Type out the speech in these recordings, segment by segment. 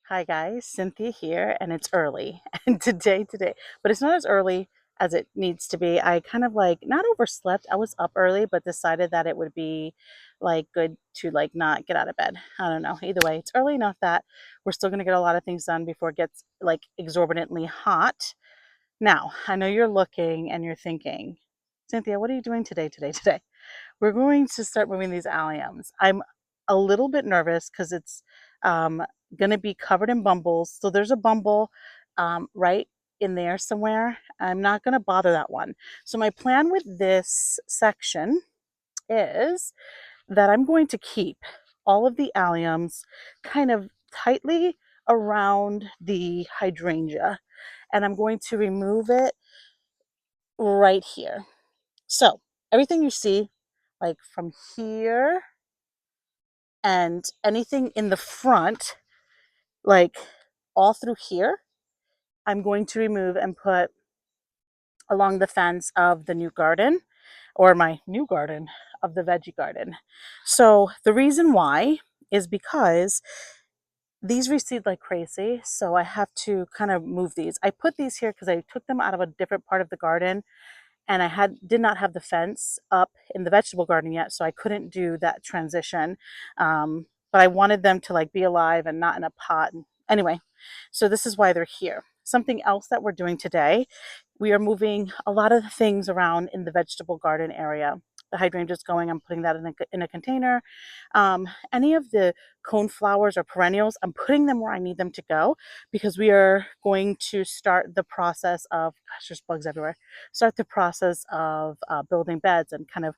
Hi guys, Cynthia here, and it's early. And today, but it's not as early as it needs to be. I kind of like not overslept. I was up early, but decided that it would be like good to like not get out of bed. I don't know. Either way, it's early enough that we're still going to get a lot of things done before it gets like exorbitantly hot. Now, I know you're looking and you're thinking, Cynthia, what are you doing today? We're going to start moving these alliums. I'm a little bit nervous because it's um, going to be covered in bumbles. So there's a bumble right in there somewhere. I'm not going to bother that one. So my plan with this section is that I'm going to keep all of the alliums kind of tightly around the hydrangea, and I'm going to remove it right here. So everything you see, like from here and anything in the front, like all through here, I'm going to remove and put along the fence of the new garden, or my new garden of the veggie garden. So the reason why is because these reseed like crazy, so I have to kind of move these. I put these here because I took them out of a different part of the garden, and I did not have the fence up in the vegetable garden yet, so I couldn't do that transition. But I wanted them to like be alive and not in a pot. Anyway, so this is why they're here. Something else that we're doing today, we are moving a lot of things around in the vegetable garden area. The hydrangeas going, I'm putting that in a container. Any of the cone flowers or perennials, I'm putting them where I need them to go because we are going to start the process of, gosh, there's bugs everywhere, start the process of building beds and kind of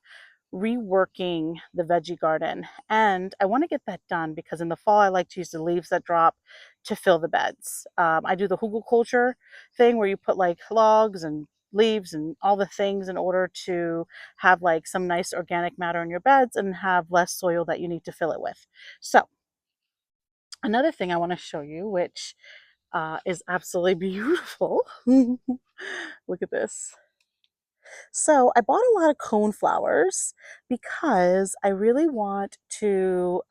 reworking the veggie garden. And I want to get that done because in the fall, I like to use the leaves that drop to fill the beds. I do the hugelkultur thing where you put like logs and leaves and all the things in order to have like some nice organic matter in your beds and have less soil that you need to fill it with. So another thing I want to show you, which is absolutely beautiful. Look at this. So I bought a lot of cone flowers because I really want to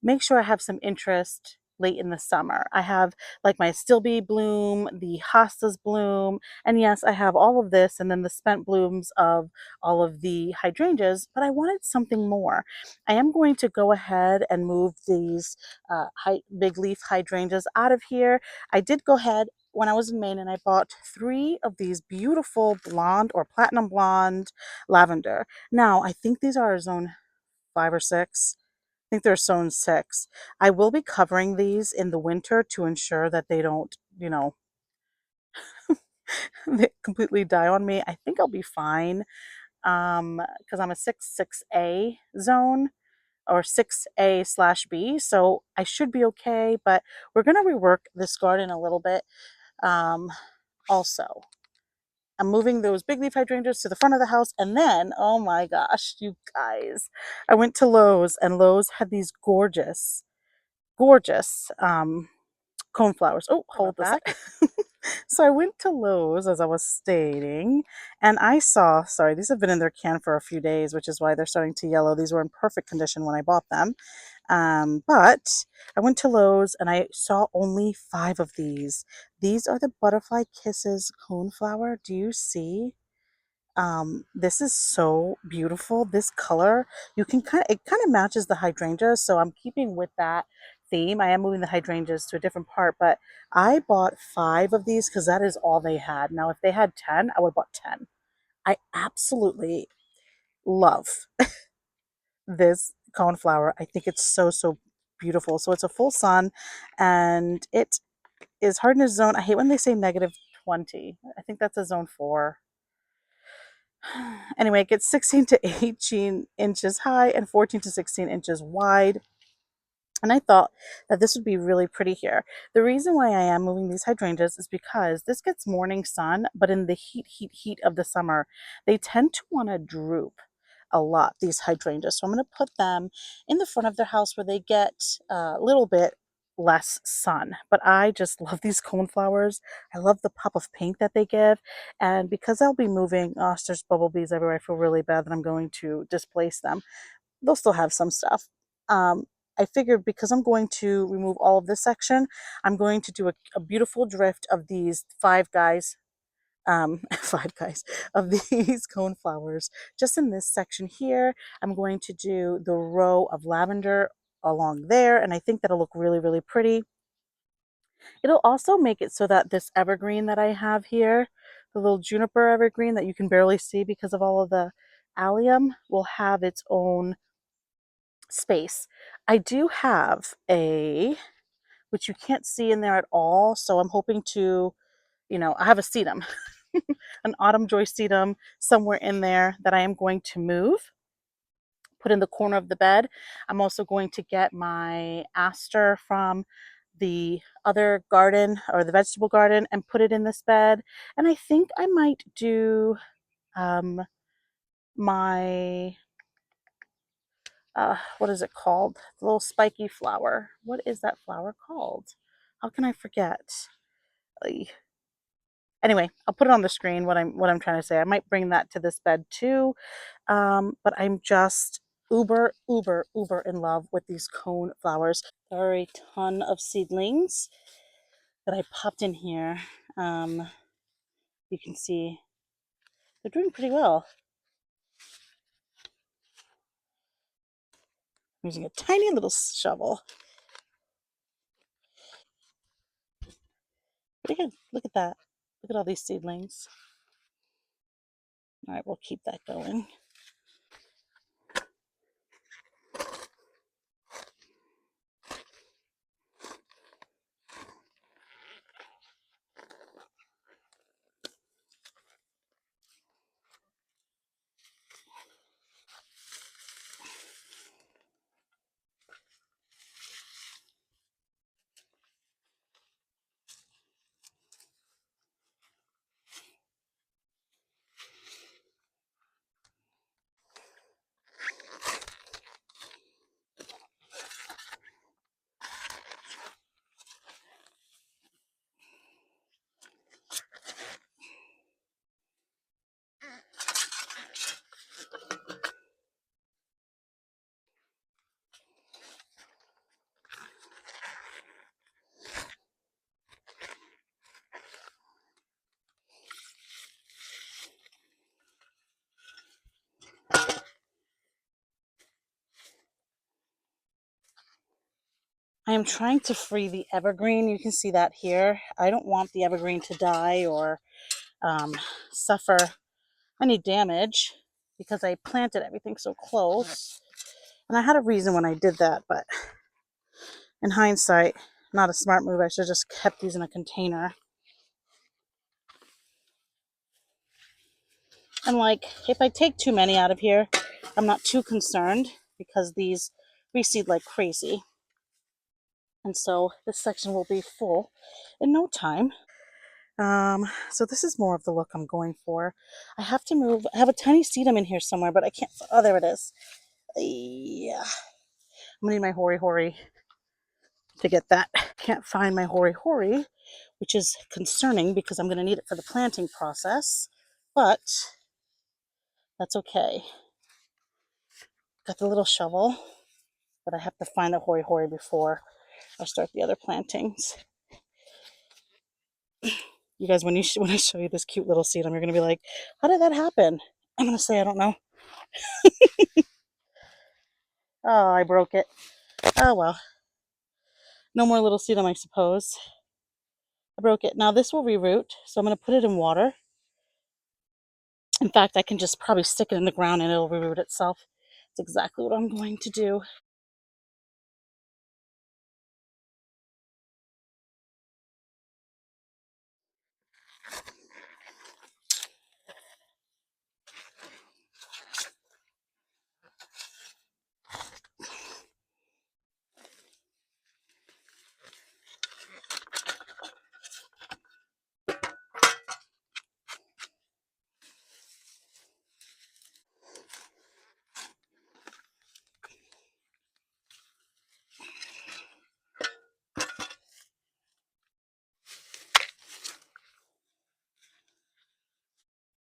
make sure I have some interest late in the summer. I have like my stilby bloom, the hostas bloom, and yes, I have all of this and then the spent blooms of all of the hydrangeas, but I wanted something more. I am going to go ahead and move these big leaf hydrangeas out of here. I did go ahead when I was in Maine and I bought 3 of these beautiful blonde or platinum blonde lavender. Now, I think these are zone 5 or 6. I think they're zone 6. I will be covering these in the winter to ensure that they don't, they completely die on me. I think I'll be fine because I'm a 6A zone or 6A/B, so I should be okay, but we're going to rework this garden a little bit. Um, also, I'm moving those big leaf hydrangeas to the front of the house, and then, oh my gosh, you guys, I went to Lowe's, and Lowe's had these gorgeous coneflowers. Oh, hold that. So I went to Lowe's, as I was stating, and I saw, sorry, these have been in their can for a few days, which is why they're starting to yellow. These were in perfect condition when I bought them. But I went to Lowe's and I saw only 5 of these. These are the Butterfly Kisses coneflower. Do you see? This is so beautiful. This color, you can it kind of matches the hydrangeas, so I'm keeping with that theme. I am moving the hydrangeas to a different part, but I bought 5 of these because that is all they had. Now, if they had 10, I would have bought 10. I absolutely love this coneflower. I think it's so beautiful. So it's a full sun, and it is hardness zone. I hate when they say -20. I think that's a zone 4. Anyway, it gets 16 to 18 inches high and 14 to 16 inches wide. And I thought that this would be really pretty here. The reason why I am moving these hydrangeas is because this gets morning sun, but in the heat of the summer, they tend to want to droop a lot, these hydrangeas. So I'm going to put them in the front of their house where they get a little bit less sun. But I just love these coneflowers. I love the pop of pink that they give. And because I'll be moving, oh, there's bumblebees everywhere. I feel really bad that I'm going to displace them. They'll still have some stuff. I figured because I'm going to remove all of this section, I'm going to do a beautiful drift of these five guys, five guys of these cone flowers just in this section here. I'm going to do the row of lavender along there, and I think that'll look really, really pretty. It'll also make it so that this evergreen that I have here, the little juniper evergreen that you can barely see because of all of the allium, will have its own space. I do have which you can't see in there at all, so I'm hoping to, I have a sedum, an autumn joy sedum somewhere in there that I am going to move, put in the corner of the bed. I'm also going to get my aster from the other garden or the vegetable garden and put it in this bed. And I think I might do um, my, what is it called? The little spiky flower. What is that flower called? How can I forget? Anyway, I'll put it on the screen what I'm trying to say. I might bring that to this bed too. But I'm just uber, uber, uber in love with these cone flowers. There are a ton of seedlings that I popped in here. You can see they're doing pretty well. I'm using a tiny little shovel. Pretty good. Look at that. Look at all these seedlings. All right, we'll keep that going. I am trying to free the evergreen. You can see that here. I don't want the evergreen to die or suffer any damage because I planted everything so close. And I had a reason when I did that, but in hindsight, not a smart move. I should have just kept these in a container. And like, if I take too many out of here, I'm not too concerned because these reseed like crazy. And so this section will be full in no time. So this is more of the look I'm going for. I have to move. I have a tiny sedum in here somewhere, but I can't. Oh, there it is. Yeah. I'm gonna need my hori hori to get that. Can't find my hori hori, which is concerning because I'm gonna need it for the planting process, but that's okay. Got the little shovel, but I have to find the hori hori before I start the other plantings. You guys, when I show you this cute little sedum, you're gonna be like, "How did that happen?" I'm gonna say, "I don't know." Oh, I broke it. Oh well, no more little sedum, I suppose. I broke it. Now this will reroot, so I'm gonna put it in water. In fact, I can just probably stick it in the ground and it'll reroot itself. That's exactly what I'm going to do.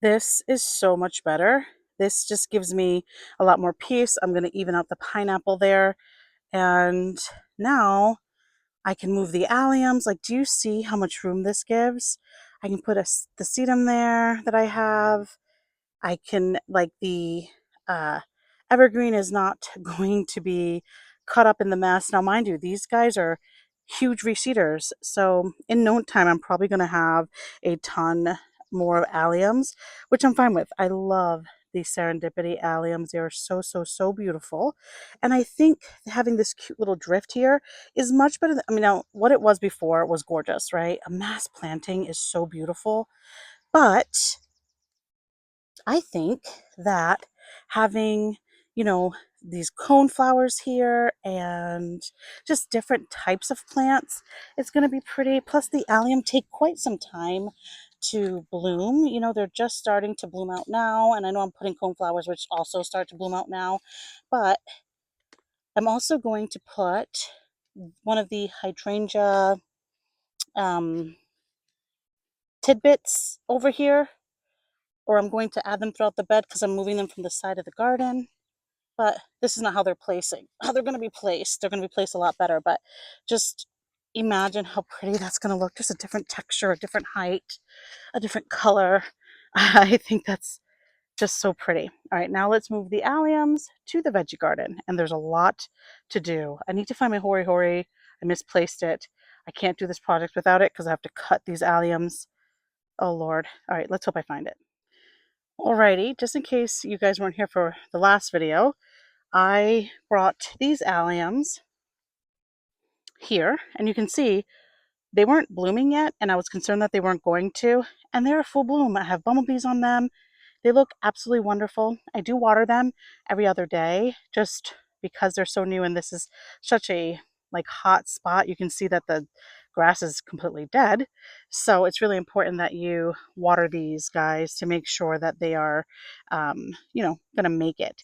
This is so much better. This just gives me a lot more peace. I'm going to even out the pineapple there. And now I can move the alliums. Like, do you see how much room this gives? I can put the sedum there that I have. I can, like, the uh, evergreen is not going to be caught up in the mess. Now, mind you, these guys are huge reseeders. So in no time, I'm probably going to have a ton more of alliums, which I'm fine with. I love these serendipity alliums. They are so, so, so beautiful. And I think having this cute little drift here is much better than, I mean, now what it was before was gorgeous, right? A mass planting is so beautiful. But I think that having, you know, these cone flowers here and just different types of plants, it's going to be pretty. Plus, the allium take quite some time to bloom. You know, they're just starting to bloom out now. And I know I'm putting cone flowers, which also start to bloom out now. But I'm also going to put one of the hydrangea um, tidbits over here, or I'm going to add them throughout the bed because I'm moving them from the side of the garden. But this is not how they're placing. How they're going to be placed. They're going to be placed a lot better. But just imagine how pretty that's going to look. Just a different texture, a different height, a different color. I think that's just so pretty. All right, now let's move the alliums to the veggie garden. And there's a lot to do. I need to find my hori hori. I misplaced it. I can't do this project without it because I have to cut these alliums. Oh, Lord. All right, let's hope I find it. Alrighty, just in case you guys weren't here for the last video, I brought these alliums here, and you can see they weren't blooming yet, and I was concerned that they weren't going to, and they're full bloom. I have bumblebees on them. They look absolutely wonderful. I do water them every other day just because they're so new, and this is such a like hot spot. You can see that the grass is completely dead. So it's really important that you water these guys to make sure that they are, going to make it.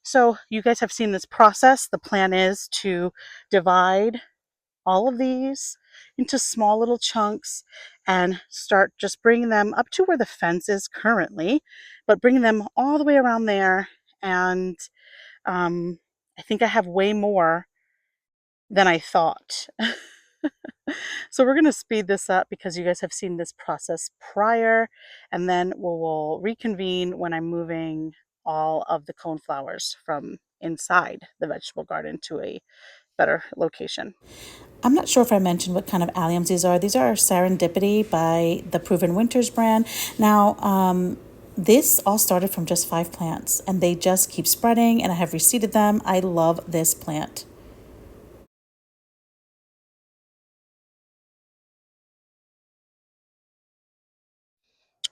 So you guys have seen this process. The plan is to divide all of these into small little chunks and start just bringing them up to where the fence is currently, but bringing them all the way around there. And I think I have way more than I thought. So we're going to speed this up because you guys have seen this process prior, and then we'll reconvene when I'm moving all of the cone flowers from inside the vegetable garden to a better location. I'm not sure if I mentioned what kind of alliums these are. These are Serendipity by the Proven Winters brand. Now, this all started from just 5 plants, and they just keep spreading, and I have reseeded them. I love this plant.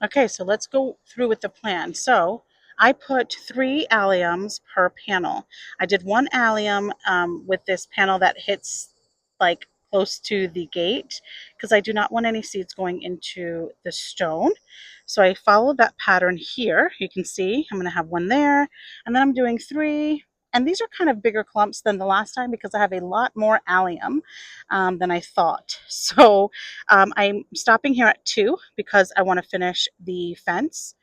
Okay, so let's go through with the plan. So I put 3 alliums per panel. I did 1 allium with this panel that hits like close to the gate because I do not want any seeds going into the stone. So I followed that pattern here. You can see I'm going to have 1 there, and then I'm doing 3. And these are kind of bigger clumps than the last time because I have a lot more allium than I thought. So I'm stopping here at 2 because I want to finish the fence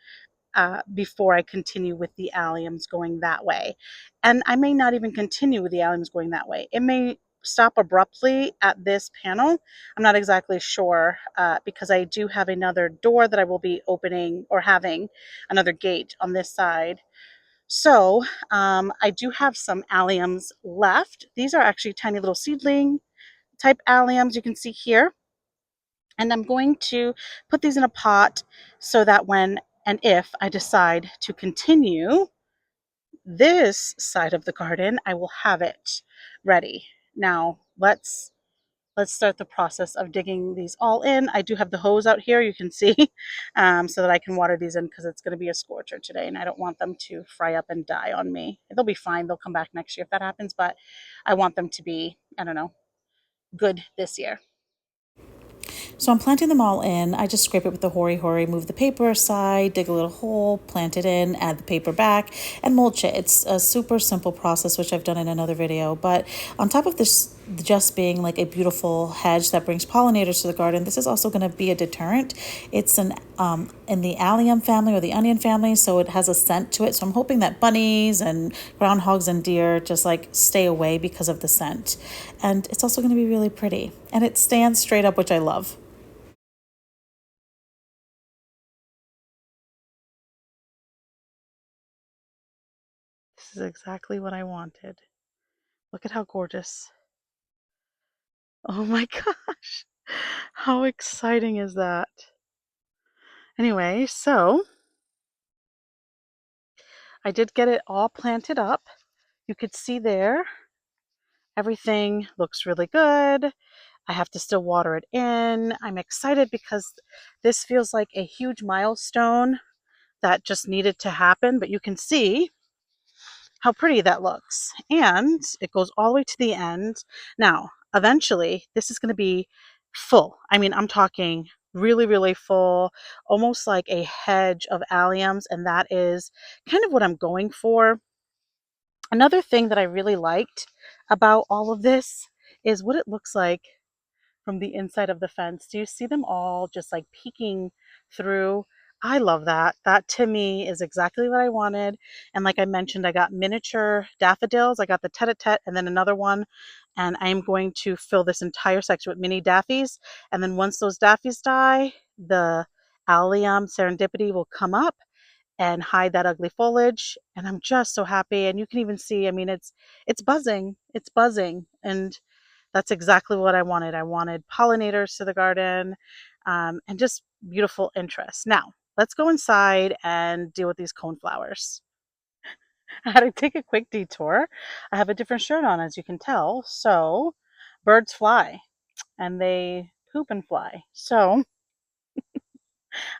before I continue with the alliums going that way. And I may not even continue with the alliums going that way. It may stop abruptly at this panel. I'm not exactly sure because I do have another door that I will be opening, or having another gate on this side. So I do have some alliums left. These are actually tiny little seedling type alliums you can see here. And I'm going to put these in a pot so that when and if I decide to continue this side of the garden, I will have it ready. Now let's start the process of digging these all in. I do have the hose out here, you can see, so that I can water these in because it's going to be a scorcher today, and I don't want them to fry up and die on me. They'll be fine. They'll come back next year if that happens, but I want them to be, I don't know, good this year. So I'm planting them all in. I just scrape it with the hori hori, move the paper aside, dig a little hole, plant it in, add the paper back, and mulch it. It's a super simple process, which I've done in another video. But on top of this just being like a beautiful hedge that brings pollinators to the garden, this is also going to be a deterrent. It's an in the allium family or the onion family, so it has a scent to it. So I'm hoping that bunnies and groundhogs and deer just like stay away because of the scent. And it's also going to be really pretty. And it stands straight up, which I love. This is exactly what I wanted. Look at how gorgeous. Oh my gosh. How exciting is that? Anyway, so I did get it all planted up. You could see there, everything looks really good. I have to still water it in. I'm excited because this feels like a huge milestone that just needed to happen, but you can see how pretty that looks. And it goes all the way to the end. Now, eventually, this is going to be full. I mean, I'm talking really, really full, almost like a hedge of alliums. And that is kind of what I'm going for. Another thing that I really liked about all of this is what it looks like from the inside of the fence. Do you see them all just like peeking through? I love that. That to me is exactly what I wanted. And like I mentioned, I got miniature daffodils. I got the tete-a-tete and then another one. And I am going to fill this entire section with mini daffies. And then once those daffies die, the allium serendipity will come up and hide that ugly foliage. And I'm just so happy. And you can even see, I mean, it's buzzing. It's buzzing. And that's exactly what I wanted. I wanted pollinators to the garden, and just beautiful interest. Now, let's go inside and deal with these coneflowers. I had to take a quick detour. I have a different shirt on, as you can tell. So, birds fly and they poop and fly. So,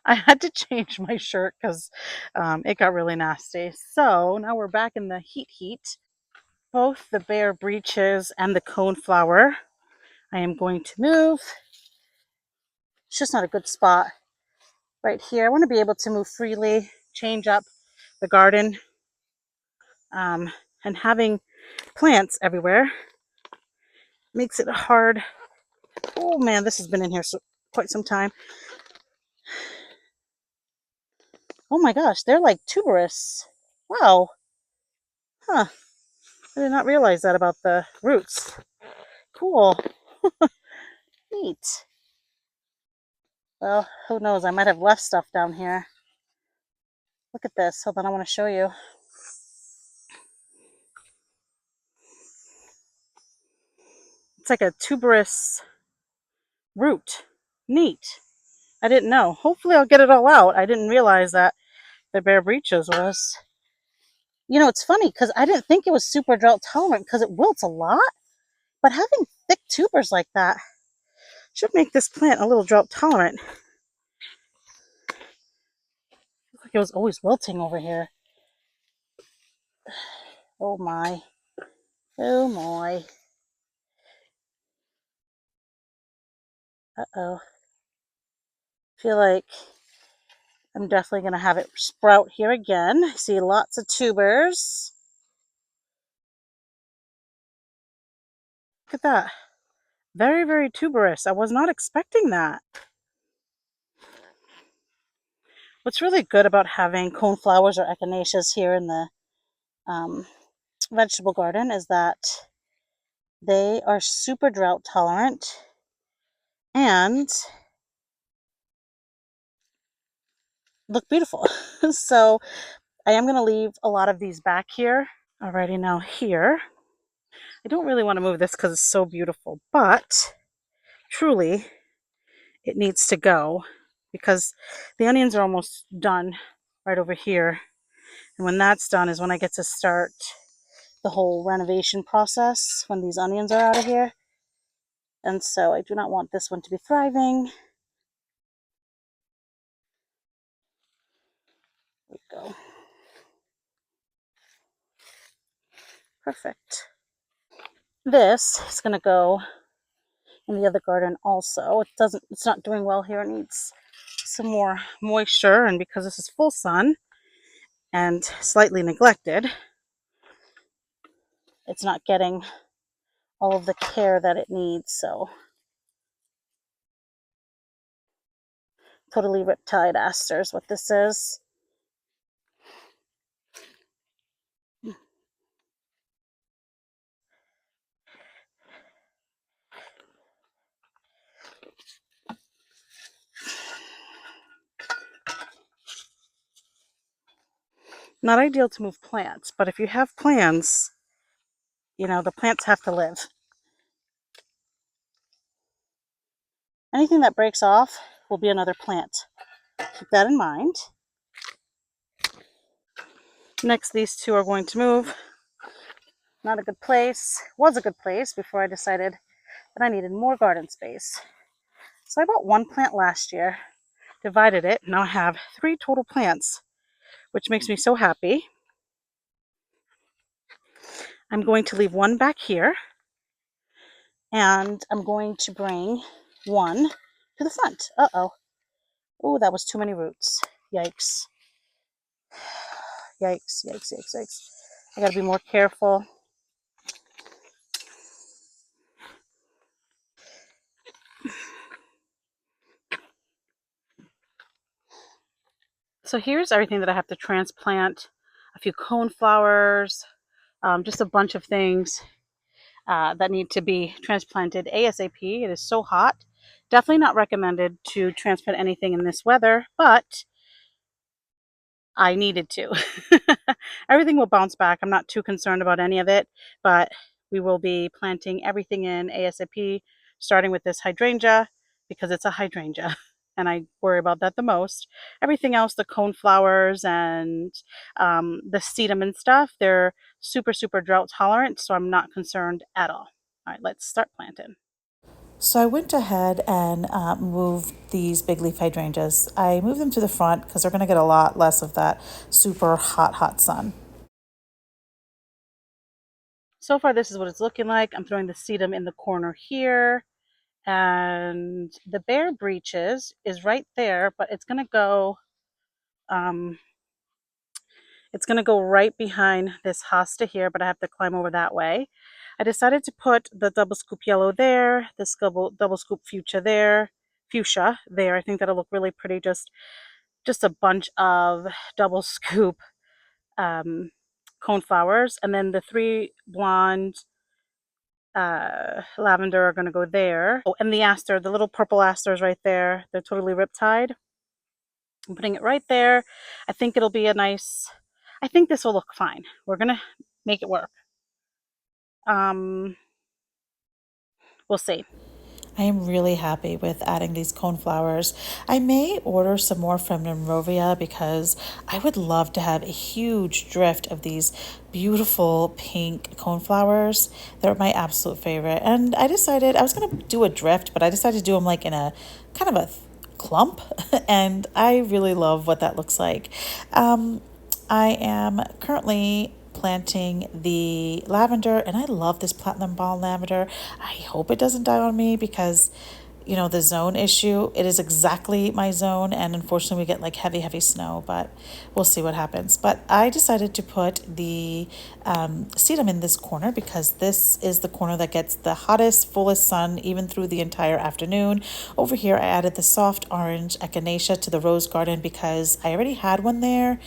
I had to change my shirt because it got really nasty. So, now we're back in the heat. Both the bare breeches and the coneflower I am going to move. It's just not a good spot right here. I want to be able to move freely, change up the garden, um, and having plants everywhere makes it hard. Oh man, this has been in here quite some time. Oh my gosh, they're like tuberous. Wow. Huh. I did not realize that about the roots. Cool. Neat. Well, who knows? I might have left stuff down here. Look at this. Hold on, I want to show you. It's like a tuberous root. Neat. I didn't know. Hopefully I'll get it all out. I didn't realize that the bare breeches was, it's funny because I didn't think it was super drought tolerant because it wilts a lot, but having thick tubers like that should make this plant a little drought tolerant. Looks like it was always wilting over here. Oh my. Oh my. Uh-oh. Feel like I'm definitely going to have it sprout here again. I see lots of tubers. Look at that. Very, very tuberous. I was not expecting that. What's really good about having coneflowers or echinaceas here in the um, vegetable garden is that they are super drought tolerant and look beautiful. So I am going to leave a lot of these back here. Alrighty, now here, I don't really want to move this because it's so beautiful, but truly it needs to go because the onions are almost done right over here. And when that's done is when I get to start the whole renovation process when these onions are out of here. And so I do not want this one to be thriving. There we go. Perfect. This is going to go in the other garden also. It's not doing well here. It needs some more moisture, and because this is full sun and slightly neglected, it's not getting all of the care that it needs. So totally riptide asters, what this is. Not ideal to move plants, but if you have plants, the plants have to live. Anything that breaks off will be another plant. Keep that in mind. Next, these two are going to move. Not a good place. Was a good place before I decided that I needed more garden space. So I bought one plant last year, divided it. Now I have 3 total plants, which makes me so happy. I'm going to leave one back here, and I'm going to bring one to the front. Uh-oh. Oh, that was too many roots. Yikes. Yikes, yikes, yikes, yikes. I gotta be more careful. So here's everything that I have to transplant. A few coneflowers, just a bunch of things that need to be transplanted ASAP. It is so hot. Definitely not recommended to transplant anything in this weather, but I needed to. Everything will bounce back. I'm not too concerned about any of it, but we will be planting everything in ASAP, starting with this hydrangea because it's a hydrangea. And I worry about that the most. Everything else, the coneflowers and the sedum and stuff, they're super, super drought tolerant, so I'm not concerned at all. All right, let's start planting. So I went ahead and moved these big leaf hydrangeas. I moved them to the front because they're going to get a lot less of that super hot, hot sun. So far, this is what it's looking like. I'm throwing the sedum in the corner here. And the bare breeches is right there, but um, it's gonna go right behind this hosta here, but I have to climb over that way. I decided to put the double scoop yellow there, this double scoop fuchsia there. I think that'll look really pretty. Just a bunch of double scoop um, coneflowers, and then the 3 blonde lavender are going to go there. Oh, and the aster, the little purple asters right there, they're totally riptide. I'm putting it right there. I think it'll be I think this will look fine. We're going to make it work. Um, we'll see. I am really happy with adding these coneflowers. I may order some more from Monrovia because I would love to have a huge drift of these beautiful pink coneflowers. They're my absolute favorite. And I decided I was going to do a drift, but I decided to do them like in a kind of a clump. And I really love what that looks like. I am currently planting the lavender, and I love this platinum ball lavender. I hope it doesn't die on me because the zone issue, it is exactly my zone, and unfortunately we get like heavy, heavy snow, but we'll see what happens. But I decided to put the sedum in this corner because this is the corner that gets the hottest, fullest sun even through the entire afternoon. Over here I added the soft orange echinacea to the rose garden because I already had one there,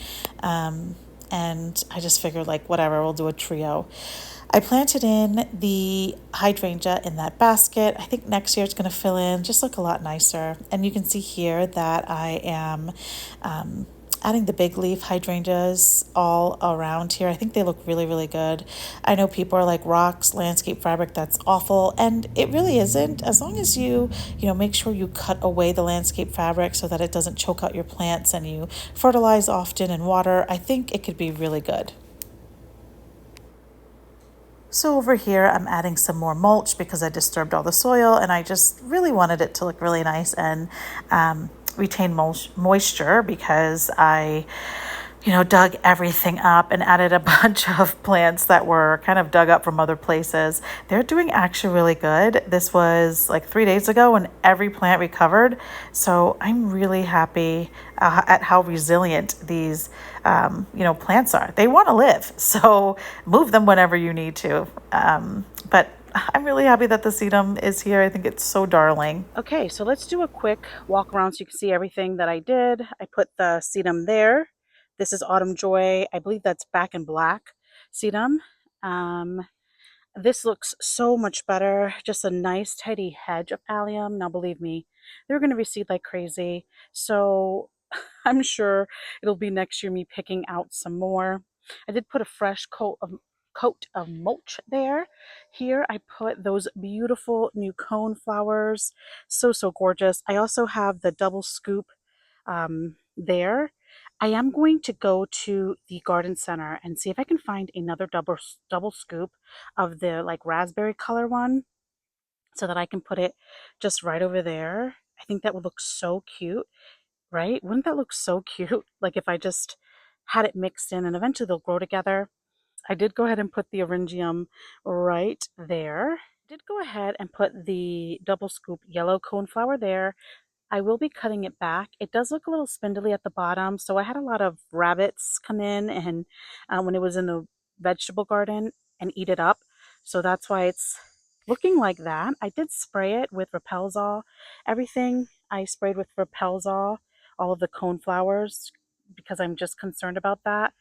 and I just figured like whatever, we'll do a trio. I planted in the hydrangea in that basket. I think next year it's going to fill in, just look a lot nicer. And you can see here that I am adding the big leaf hydrangeas all around here. I think they look really, really good. I know people are like, rocks, landscape fabric, that's awful. And it really isn't. As long as make sure you cut away the landscape fabric so that it doesn't choke out your plants and you fertilize often and water, I think it could be really good. So over here, I'm adding some more mulch because I disturbed all the soil and I just really wanted it to look really nice and retain moisture because I dug everything up and added a bunch of plants that were kind of dug up from other places. They're doing actually really good. This was like 3 days ago and every plant recovered. So I'm really happy at how resilient these, plants are. They want to live. So move them whenever you need to. But I'm really happy that the sedum is here. I think it's so darling. Okay, so let's do a quick walk around so you can see everything that I did. I put the sedum there. This is Autumn Joy. I believe that's Back in Black sedum. Um, this looks so much better. Just a nice tidy hedge of allium. Now, believe me, they're going to reseed like crazy. So I'm sure it'll be next year me picking out some more. I did put a fresh coat of mulch there. Here I put those beautiful new cone flowers. So so gorgeous. I also have the double scoop there. I am going to go to the garden center and see if I can find another double scoop of the like raspberry color one so that I can put it just right over there. I think that would look so cute. Right? Wouldn't that look so cute? Like if I just had it mixed in and eventually they'll grow together. I did go ahead and put the Orangium right there. Did go ahead and put the double scoop yellow coneflower there. I will be cutting it back. It does look a little spindly at the bottom, so I had a lot of rabbits come in and when it was in the vegetable garden and eat it up. So that's why it's looking like that. I did spray it with Repelzol. Everything I sprayed with Repelzol, all of the cone flowers, because I'm just concerned about that.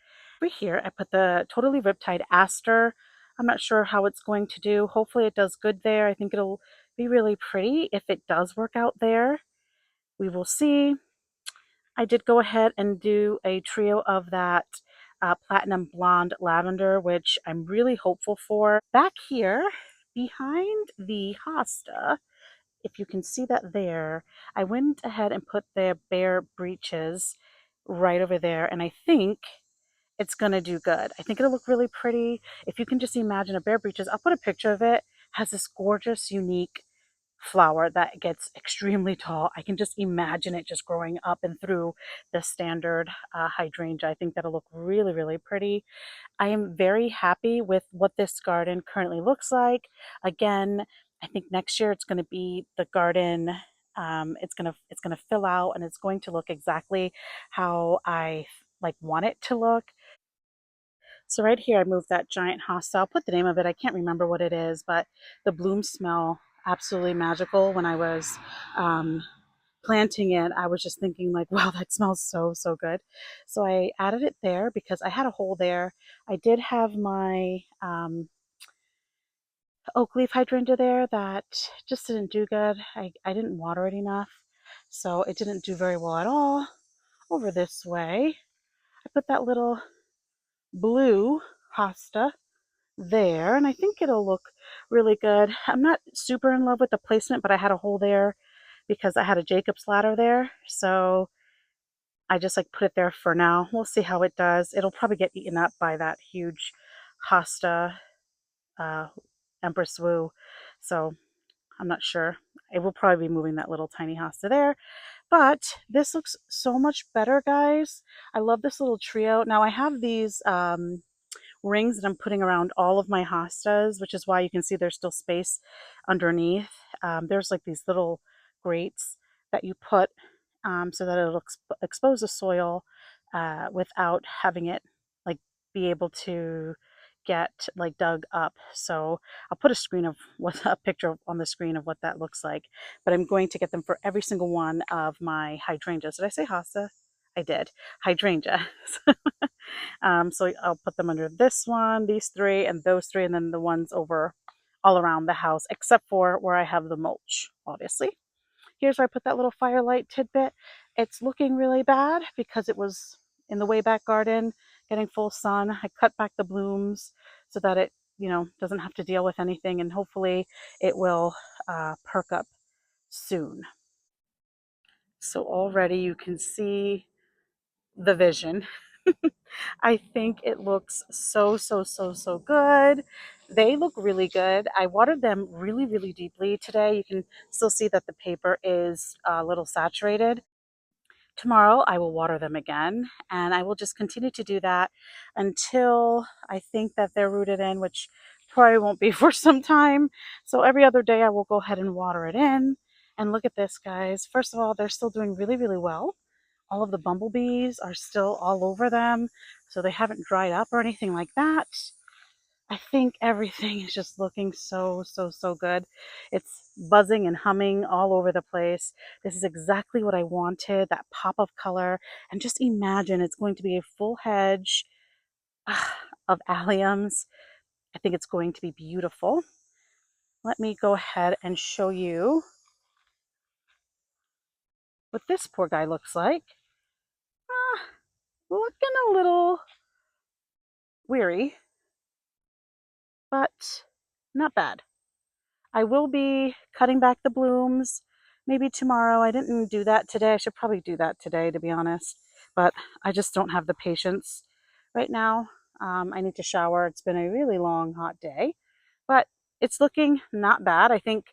Over here, I put the Totally Riptide Aster. I'm not sure how it's going to do. Hopefully it does good there. I think it'll be really pretty if it does work out there. We will see. I did go ahead and do a trio of that platinum blonde lavender, which I'm really hopeful for. Back here, behind the hosta, if you can see that there, I went ahead and put the bare breeches right over there, and I think it's gonna do good. I think it'll look really pretty. If you can just imagine a bare breeches, I'll put a picture of it. Has this gorgeous, unique flower that gets extremely tall. I can just imagine it just growing up and through the standard hydrangea. I think that'll look really, really pretty. I am very happy with what this garden currently looks like. Again, I think next year it's going to be the garden. It's gonna fill out and it's going to look exactly how I like want it to look. So right here, I moved that giant hosta. I'll put the name of it. I can't remember what it is, but the blooms smell absolutely magical. When I was um, planting it, I was just thinking like, wow, that smells so, so good. So I added it there because I had a hole there. I did have my oak leaf hydrangea there that just didn't do good. I didn't water it enough. So it didn't do very well at all. Over this way, I put that little blue hosta there, and I think it'll look really good. I'm not super in love with the placement, but I had a hole there because I had a Jacob's ladder there. So I just like put it there for now. We'll see how it does. It'll probably get eaten up by that huge hosta uh, Empress Wu. So I'm not sure. I will probably be moving that little tiny hosta there. But this looks so much better, guys. I love this little trio. Now I have these rings that I'm putting around all of my hostas, which is why you can see there's still space underneath. There's like these little grates that you put so that it'll expose the soil without having it like be able to get like dug up. So I'll put a screen of what a picture on the screen of what that looks like. But I'm going to get them for every single one of my hydrangeas. Did I say hosta? I did. Hydrangea. So I'll put them under this one, these three, and those three, and then the ones over all around the house, except for where I have the mulch, obviously. Here's where I put that little firelight tidbit. It's looking really bad because it was in the way back garden, getting full sun. I cut back the blooms so that it, doesn't have to deal with anything, and hopefully it will perk up soon. So already you can see the vision. I think it looks so, so, so, so good. They look really good. I watered them really, really deeply today. You can still see that the paper is a little saturated. Tomorrow, I will water them again, and I will just continue to do that until I think that they're rooted in, which probably won't be for some time. So every other day, I will go ahead and water it in. And look at this, guys. First of all, they're still doing really, really well. All of the bumblebees are still all over them, so they haven't dried up or anything like that. I think everything is just looking so, so, so good. It's buzzing and humming all over the place. This is exactly what I wanted, that pop of color. And just imagine it's going to be a full hedge of alliums. I think it's going to be beautiful. Let me go ahead and show you what this poor guy looks like. Ah, looking a little weary, but not bad. I will be cutting back the blooms maybe tomorrow. I didn't do that today. I should probably do that today, to be honest, but I just don't have the patience right now. I need to shower. It's been a really long, hot day, but it's looking not bad. I think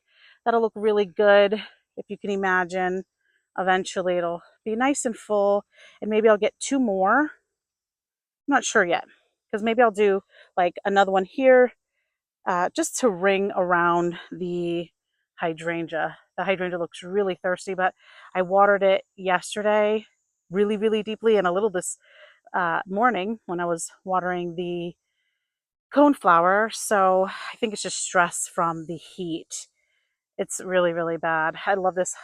that'll look really good if you can imagine. Eventually, it'll be nice and full, and maybe I'll get two more. I'm not sure yet, because maybe I'll do like another one here just to ring around the hydrangea. The hydrangea looks really thirsty, but I watered it yesterday really, really deeply and a little this morning when I was watering the coneflower. So I think it's just stress from the heat. It's really, really bad. I love this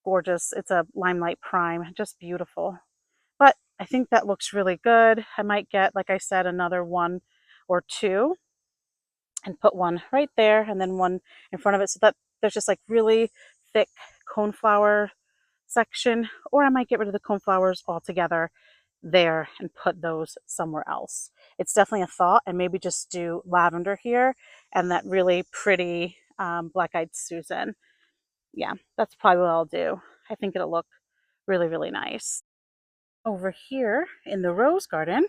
gorgeous, it's a limelight prime, just beautiful. But I think that looks really good. I might get, like I said, another one or two and put one right there and then one in front of it so that there's just like really thick coneflower section, or I might get rid of the coneflowers altogether there and put those somewhere else. It's definitely a thought, and maybe just do lavender here and that really pretty black-eyed Susan. Yeah, that's probably what I'll do. I think it'll look really, really nice. Over here in the rose garden,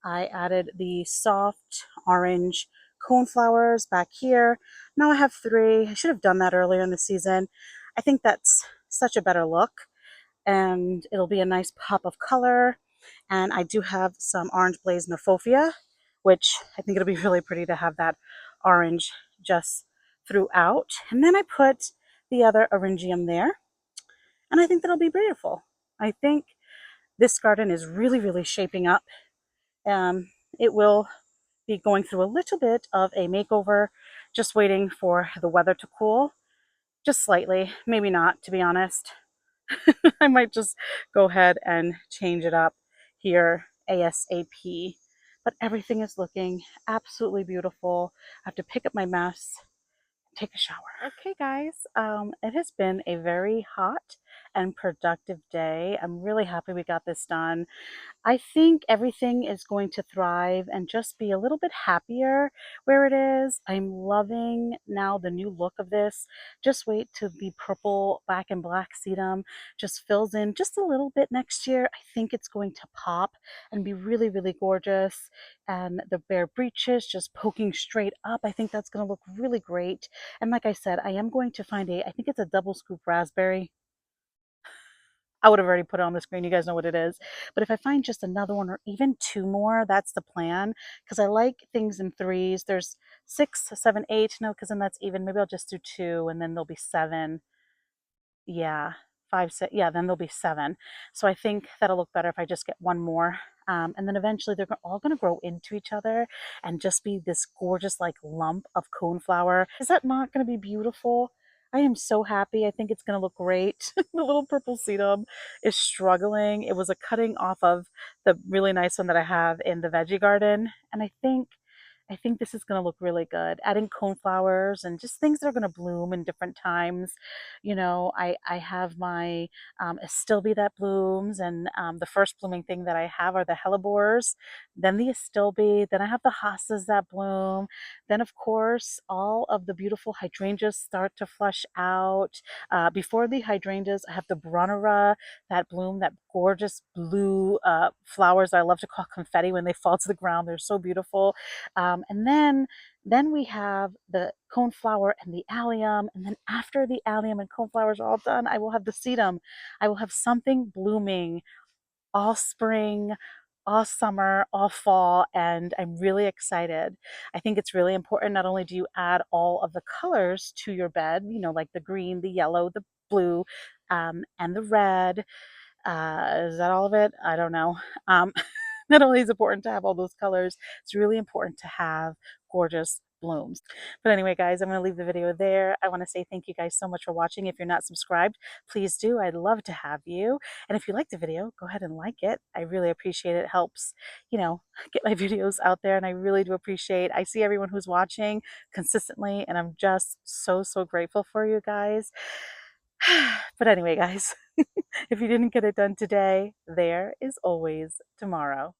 I added the soft orange coneflowers back here. Now I have three. I should have done that earlier in the season. I think that's such a better look, and it'll be a nice pop of color. And I do have some orange blaze nephofia, which I think it'll be really pretty to have that orange just throughout. And then I put the other orangium there, and I think that'll be beautiful. I think this garden is really, really shaping up. It will be going through a little bit of a makeover, just waiting for the weather to cool, just slightly, maybe not, to be honest. I might just go ahead and change it up here ASAP. But everything is looking absolutely beautiful. I have to pick up my mess, take a shower. Okay, guys, it has been a very hot and productive day. I'm really happy we got this done. I think everything is going to thrive and just be a little bit happier where it is. I'm loving now the new look of this. Just wait till the purple, black, and black sedum just fills in just a little bit next year. I think it's going to pop and be really, really gorgeous. And the bare breeches just poking straight up. I think that's going to look really great. And like I said, I am going to find I think it's a double scoop raspberry. I would have already put it on the screen. You guys know what it is. But if I find just another one or even two more, that's the plan. Because I like things in threes. There's six, seven, eight. No, because then that's even. Maybe I'll just do two and then there'll be seven. Yeah, five, six. Yeah, then there'll be seven. So I think that'll look better if I just get one more. And then eventually they're all going to grow into each other and just be this gorgeous like lump of coneflower. Is that not going to be beautiful? I am so happy. I think it's going to look great. The little purple sedum is struggling. It was a cutting off of the really nice one that I have in the veggie garden. And I think this is going to look really good. Adding coneflowers and just things that are going to bloom in different times. I have my astilbe that blooms, and the first blooming thing that I have are the hellebores, then the astilbe, then I have the hostas that bloom. Then, of course, all of the beautiful hydrangeas start to flush out. Before the hydrangeas, I have the bronera that bloom, that gorgeous blue flowers that I love to call confetti when they fall to the ground. They're so beautiful. And then we have the coneflower and the allium. And then after the allium and coneflowers are all done, I will have the sedum. I will have something blooming all spring, all summer, all fall, and I'm really excited. I think it's really important. Not only do you add all of the colors to your bed, like the green, the yellow, the blue, and the red. Is that all of it? I don't know. Um, Not only is it important to have all those colors, it's really important to have gorgeous blooms. But anyway, guys, I'm going to leave the video there. I want to say thank you guys so much for watching. If you're not subscribed, please do. I'd love to have you. And if you like the video, go ahead and like it. I really appreciate it. It helps, you know, get my videos out there. And I really do appreciate, I see everyone who's watching consistently, and I'm just so, so grateful for you guys. But anyway, guys, if you didn't get it done today, there is always tomorrow.